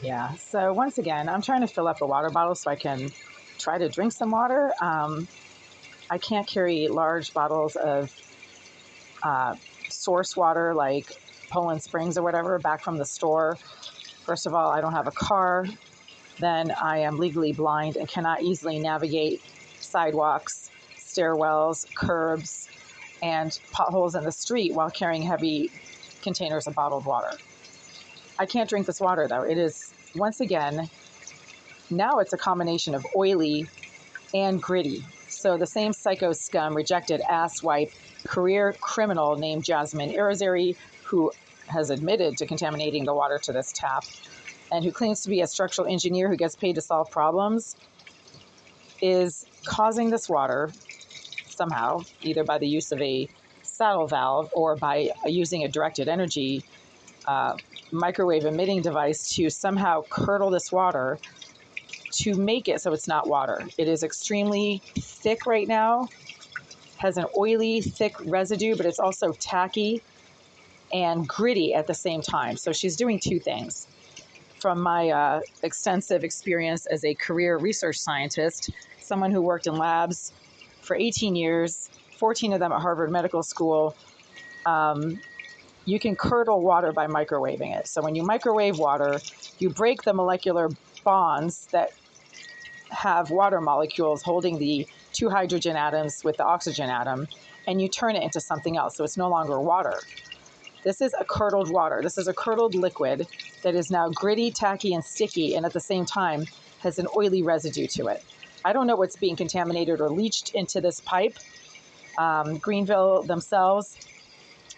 Yeah. So once again, I'm trying to fill up a water bottle so I can try to drink some water. I can't carry large bottles of uh, source water like Poland Springs or whatever back from the store. First of all, I don't have a car. Then I am legally blind and cannot easily navigate sidewalks, stairwells, curbs, and potholes in the street while carrying heavy containers of bottled water. I can't drink this water though. It is, once again, now it's a combination of oily and gritty. So the same psycho scum rejected asswipe career criminal named Jasmine Irizarry, who has admitted to contaminating the water to this tap and who claims to be a structural engineer who gets paid to solve problems, is causing this water somehow, either by the use of a saddle valve or by using a directed energy microwave emitting device to somehow curdle this water to make it so it's not water. It is extremely thick right now, has an oily, thick residue, but it's also tacky and gritty at the same time. So she's doing two things. From my extensive experience as a career research scientist, someone who worked in labs for 18 years, 14 of them at Harvard Medical School, you can curdle water by microwaving it. So when you microwave water, you break the molecular bonds that have water molecules holding the two hydrogen atoms with the oxygen atom, and you turn it into something else. So it's no longer water. This is a curdled water. This is a curdled liquid that is now gritty, tacky, and sticky, and at the same time has an oily residue to it. I don't know what's being contaminated or leached into this pipe. Greenville themselves,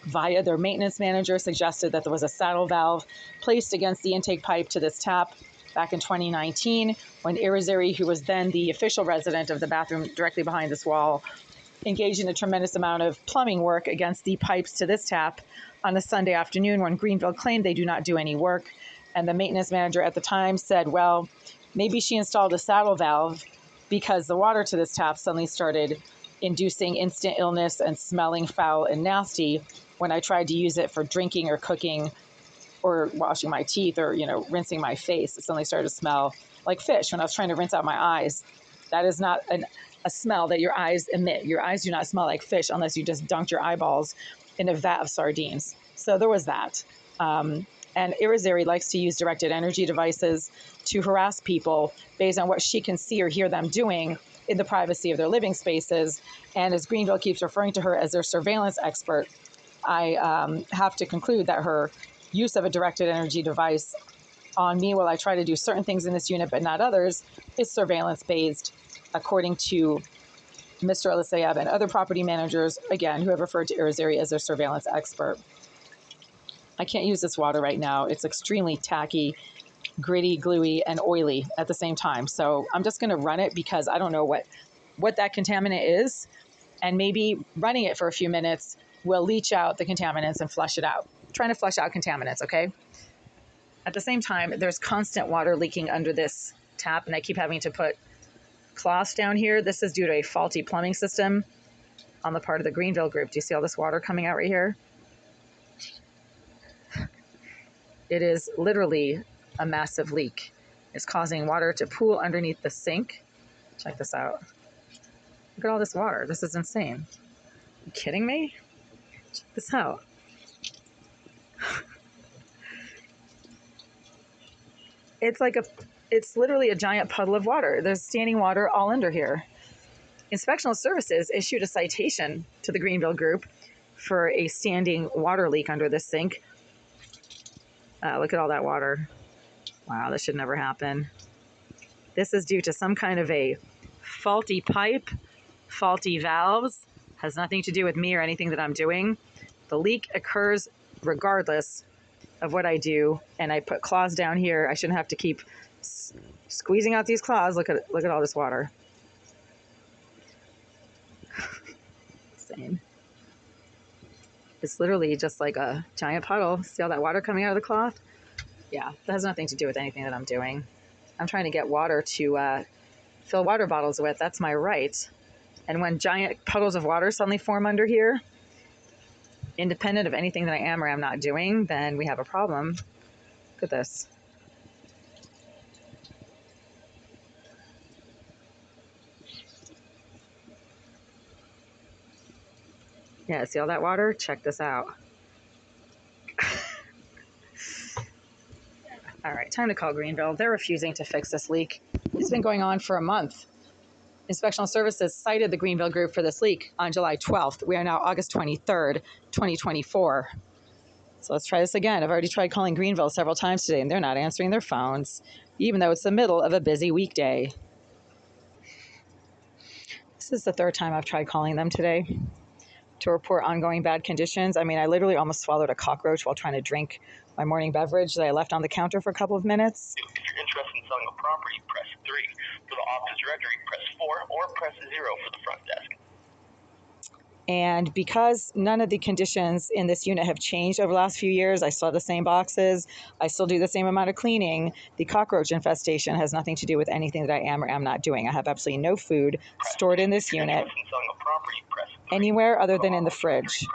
via their maintenance manager, suggested that there was a saddle valve placed against the intake pipe to this tap back in 2019 when Irizarry, who was then the official resident of the bathroom directly behind this wall, engaged in a tremendous amount of plumbing work against the pipes to this tap on a Sunday afternoon when Greenville claimed they do not do any work. And the maintenance manager at the time said, well, maybe she installed a saddle valve because the water to this tap suddenly started inducing instant illness and smelling foul and nasty when I tried to use it for drinking or cooking or washing my teeth or, rinsing my face. It suddenly started to smell like fish when I was trying to rinse out my eyes. That is not a smell that your eyes emit. Your eyes do not smell like fish unless you just dunked your eyeballs in a vat of sardines. So there was that. And Irizarry likes to use directed energy devices to harass people based on what she can see or hear them doing in the privacy of their living spaces. And as Greenville keeps referring to her as their surveillance expert, I have to conclude that her use of a directed energy device on me while I try to do certain things in this unit but not others is surveillance based, according to Mr. Eliseyev and other property managers, again, who have referred to Irizarry as their surveillance expert. I can't use this water right now. It's extremely tacky, gritty, gluey, and oily at the same time. So I'm just going to run it because I don't know what that contaminant is. And maybe running it for a few minutes will leach out the contaminants and flush it out. I'm trying to flush out contaminants, okay? At the same time, there's constant water leaking under this tap, and I keep having to put cloths down here. This is due to a faulty plumbing system on the part of the Greenville group. Do you see all this water coming out right here? It is literally a massive leak. It's causing water to pool underneath the sink. Check this out. Look at all this water. This is insane. Are you kidding me? Check this out. It's literally a giant puddle of water. There's standing water all under here. Inspectional Services issued a citation to the Greenville group for a standing water leak under this sink. Look at all that water. Wow, this should never happen. This is due to some kind of a faulty pipe, faulty valves. Has nothing to do with me or anything that I'm doing. The leak occurs regardless of what I do, and I put claws down here. I shouldn't have to keep squeezing out these claws. Look at all this water. Insane. It's literally just like a giant puddle. See all that water coming out of the cloth? Yeah, that has nothing to do with anything that I'm doing. I'm trying to get water to fill water bottles with. That's my right. And when giant puddles of water suddenly form under here, independent of anything that I am or am not doing, then we have a problem. Look at this. Yeah, see all that water? Check this out. All right, time to call Greenville. They're refusing to fix this leak. It's been going on for a month. Inspectional Services cited the Greenville Group for this leak on July 12th. We are now August 23rd, 2024. So let's try this again. I've already tried calling Greenville several times today, and they're not answering their phones, even though it's the middle of a busy weekday. This is the third time I've tried calling them today to report ongoing bad conditions. I mean, I literally almost swallowed a cockroach while trying to drink my morning beverage that I left on the counter for a couple of minutes. If you're interested in selling a property, press 3. For the office directory, press 4 or press 0 for the front desk. And because none of the conditions in this unit have changed over the last few years, I still have the same boxes, I still do the same amount of cleaning, the cockroach infestation has nothing to do with anything that I am or am not doing. I have absolutely no food stored in this unit anywhere other than in the fridge.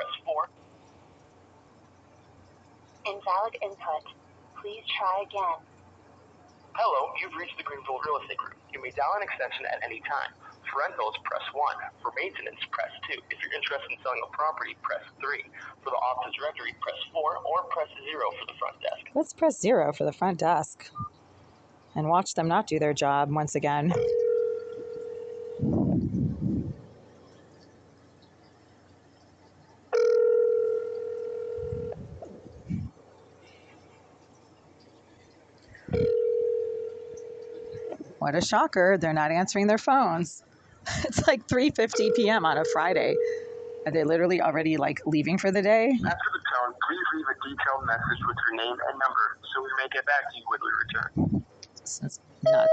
Invalid input. Please try again. Hello, you've reached the Greenville Real Estate Group. You may dial an extension at any time. For rentals, press 1. For maintenance, press 2. If you're interested in selling a property, press 3. For the office directory, press 4 or press 0 for the front desk. Let's press 0 for the front desk and watch them not do their job once again. What a shocker. They're not answering their phones. It's like 3:50 p.m. on a Friday. Are they literally already leaving for the day? After the tone, please leave a detailed message with your name and number so we may get back to you when we return. This is nuts.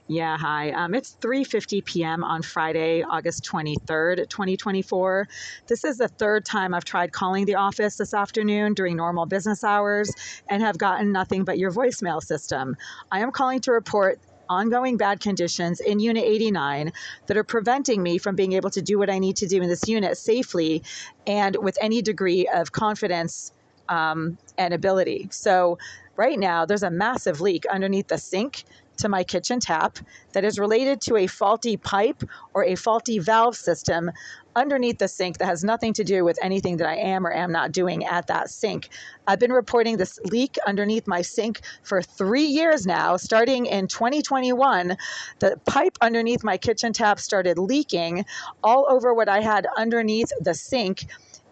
Yeah, hi. It's 3:50 p.m. on Friday, August 23rd, 2024. This is the third time I've tried calling the office this afternoon during normal business hours and have gotten nothing but your voicemail system. I am calling to report ongoing bad conditions in Unit 89 that are preventing me from being able to do what I need to do in this unit safely and with any degree of confidence and ability. So right now, there's a massive leak underneath the sink to my kitchen tap that is related to a faulty pipe or a faulty valve system underneath the sink that has nothing to do with anything that I am or am not doing at that sink. I've been reporting this leak underneath my sink for 3 years now. Starting in 2021, the pipe underneath my kitchen tap started leaking all over what I had underneath the sink.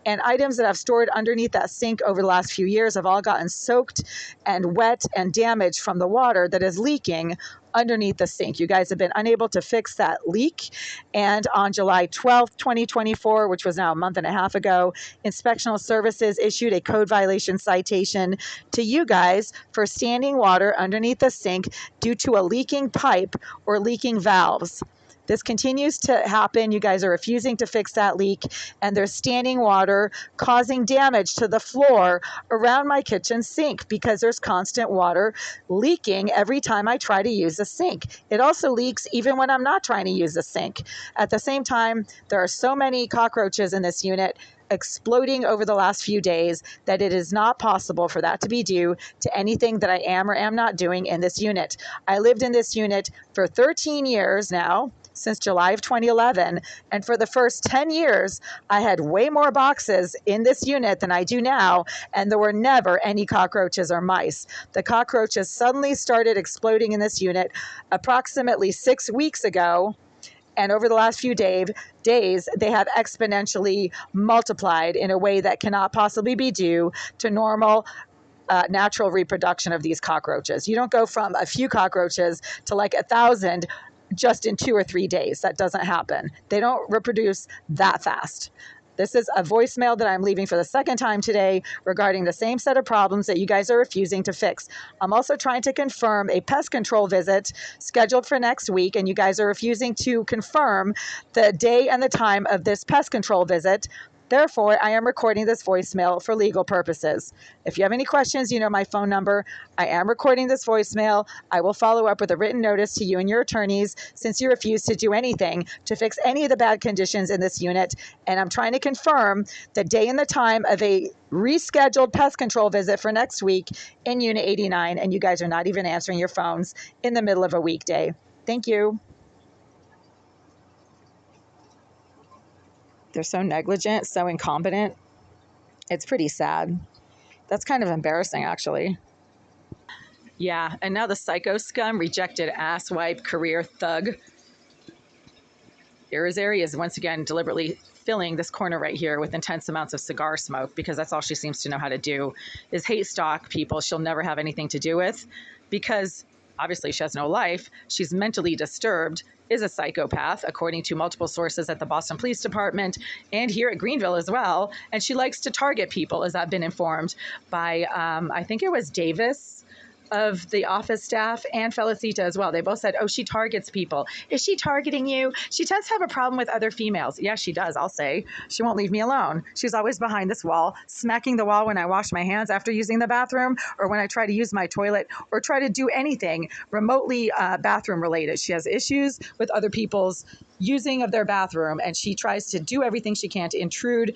And items that I've stored underneath that sink over the last few years have all gotten soaked and wet and damaged from the water that is leaking underneath the sink. You guys have been unable to fix that leak. And on July 12th, 2024, which was now a month and a half ago, Inspectional Services issued a code violation citation to you guys for standing water underneath the sink due to a leaking pipe or leaking valves. This continues to happen. You guys are refusing to fix that leak, and there's standing water causing damage to the floor around my kitchen sink because there's constant water leaking every time I try to use the sink. It also leaks even when I'm not trying to use the sink. At the same time, there are so many cockroaches in this unit exploding over the last few days that it is not possible for that to be due to anything that I am or am not doing in this unit. I lived in this unit for 13 years now, since July of 2011. And for the first 10 years, I had way more boxes in this unit than I do now. And there were never any cockroaches or mice. The cockroaches suddenly started exploding in this unit approximately 6 weeks ago. And over the last few days, they have exponentially multiplied in a way that cannot possibly be due to normal natural reproduction of these cockroaches. You don't go from a few cockroaches to like 1,000 just in 2 or 3 days. That doesn't happen. They don't reproduce that fast. This is a voicemail that I'm leaving for the second time today regarding the same set of problems that you guys are refusing to fix. I'm also trying to confirm a pest control visit scheduled for next week, and you guys are refusing to confirm the day and the time of this pest control visit. Therefore, I am recording this voicemail for legal purposes. If you have any questions, you know my phone number. I am recording this voicemail. I will follow up with a written notice to you and your attorneys since you refuse to do anything to fix any of the bad conditions in this unit. And I'm trying to confirm the day and the time of a rescheduled pest control visit for next week in Unit 89. And you guys are not even answering your phones in the middle of a weekday. Thank you. They're so negligent, so incompetent. It's pretty sad. That's kind of embarrassing, actually. Yeah, and now the psycho scum, rejected asswipe, career thug, Irizarry is once again deliberately filling this corner right here with intense amounts of cigar smoke, because that's all she seems to know how to do, is hate stalk people she'll never have anything to do with, because obviously she has no life. She's mentally disturbed, is a psychopath, according to multiple sources at the Boston Police Department and here at Greenville as well. And she likes to target people, as I've been informed by, I think it was Davis of the office staff and Felicita as well. They both said, oh, she targets people. Is she targeting you? She tends to have a problem with other females. Yeah, she does, I'll say. She won't leave me alone. She's always behind this wall, smacking the wall when I wash my hands after using the bathroom, or when I try to use my toilet, or try to do anything remotely bathroom related. She has issues with other people's using of their bathroom, and she tries to do everything she can to intrude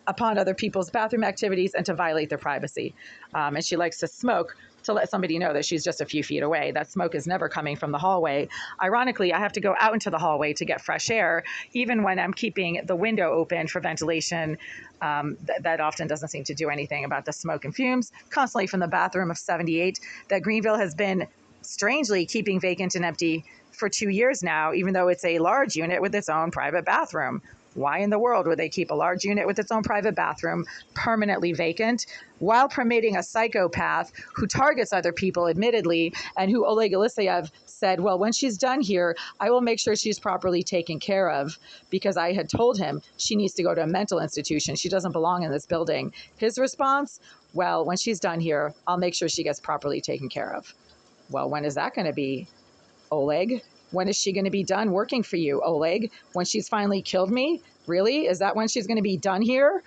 upon other people's bathroom activities and to violate their privacy. And she likes to smoke to let somebody know that she's just a few feet away. That smoke is never coming from the hallway. Ironically, I have to go out into the hallway to get fresh air, even when I'm keeping the window open for ventilation. That often doesn't seem to do anything about the smoke and fumes constantly from the bathroom of 78 that Greenville has been strangely keeping vacant and empty for 2 years now, even though it's a large unit with its own private bathroom. Why in the world would they keep a large unit with its own private bathroom permanently vacant while permitting a psychopath who targets other people, admittedly, and who Oleg Eliseyev said, well, when she's done here, I will make sure she's properly taken care of, because I had told him she needs to go to a mental institution. She doesn't belong in this building. His response, well, when she's done here, I'll make sure she gets properly taken care of. Well, when is that going to be, Oleg? When is she going to be done working for you, Oleg? When she's finally killed me? Really? Is that when she's going to be done here,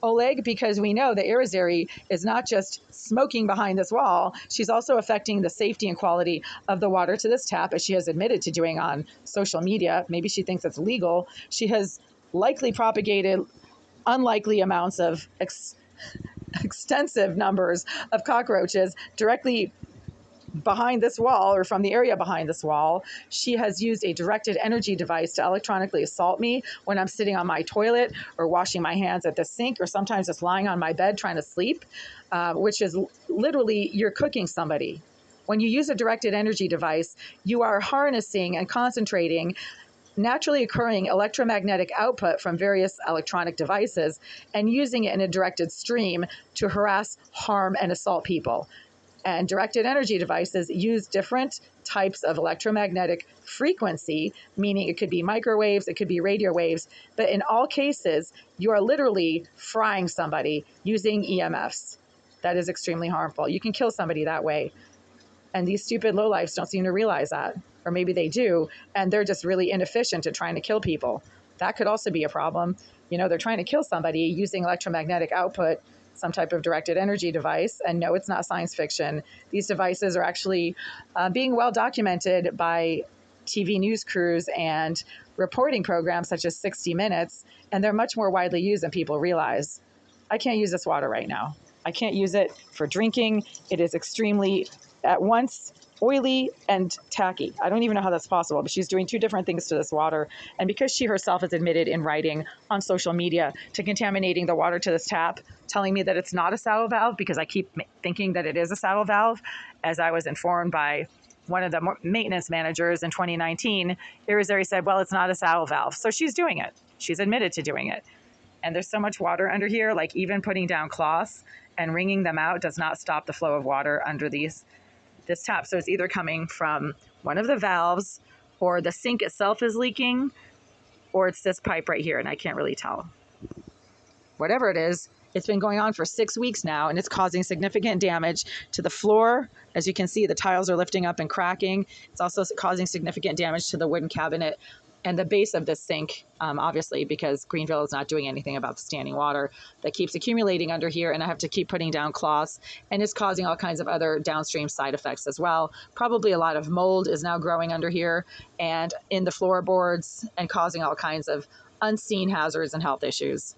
Oleg? Because we know that Irizarry is not just smoking behind this wall. She's also affecting the safety and quality of the water to this tap, as she has admitted to doing on social media. Maybe she thinks it's legal. She has likely propagated unlikely amounts of extensive numbers of cockroaches directly behind this wall, or from the area behind this wall. She has used a directed energy device to electronically assault me when I'm sitting on my toilet or washing my hands at the sink, or sometimes just lying on my bed trying to sleep, which is literally, you're cooking somebody. When you use a directed energy device, you are harnessing and concentrating naturally occurring electromagnetic output from various electronic devices and using it in a directed stream to harass, harm, and assault people. And directed energy devices use different types of electromagnetic frequency, meaning it could be microwaves, it could be radio waves, but in all cases, you are literally frying somebody using EMFs. That is extremely harmful. You can kill somebody that way. And these stupid lowlifes don't seem to realize that. Or maybe they do, and they're just really inefficient at trying to kill people. That could also be a problem. You know, they're trying to kill somebody using electromagnetic output, some type of directed energy device. And no, it's not science fiction. These devices are actually being well documented by TV news crews and reporting programs such as 60 Minutes, and they're much more widely used than people realize. I can't use this water right now. I can't use it for drinking. It is extremely, at once, oily and tacky. I don't even know how that's possible, but she's doing two different things to this water. And because she herself has admitted in writing on social media to contaminating the water to this tap, telling me that it's not a saddle valve, because I keep thinking that it is a saddle valve, as I was informed by one of the maintenance managers in 2019, Irizarry said, well, it's not a saddle valve. So she's doing it. She's admitted to doing it. And there's so much water under here, like even putting down cloths and wringing them out does not stop the flow of water under this tap. So it's either coming from one of the valves, or the sink itself is leaking, or it's this pipe right here, and I can't really tell. Whatever it is, it's been going on for 6 weeks now, and it's causing significant damage to the floor. As you can see, the tiles are lifting up and cracking. It's also causing significant damage to the wooden cabinet and the base of this sink, obviously, because Greenville is not doing anything about the standing water that keeps accumulating under here, and I have to keep putting down cloths, and it's causing all kinds of other downstream side effects as well. Probably a lot of mold is now growing under here and in the floorboards, and causing all kinds of unseen hazards and health issues.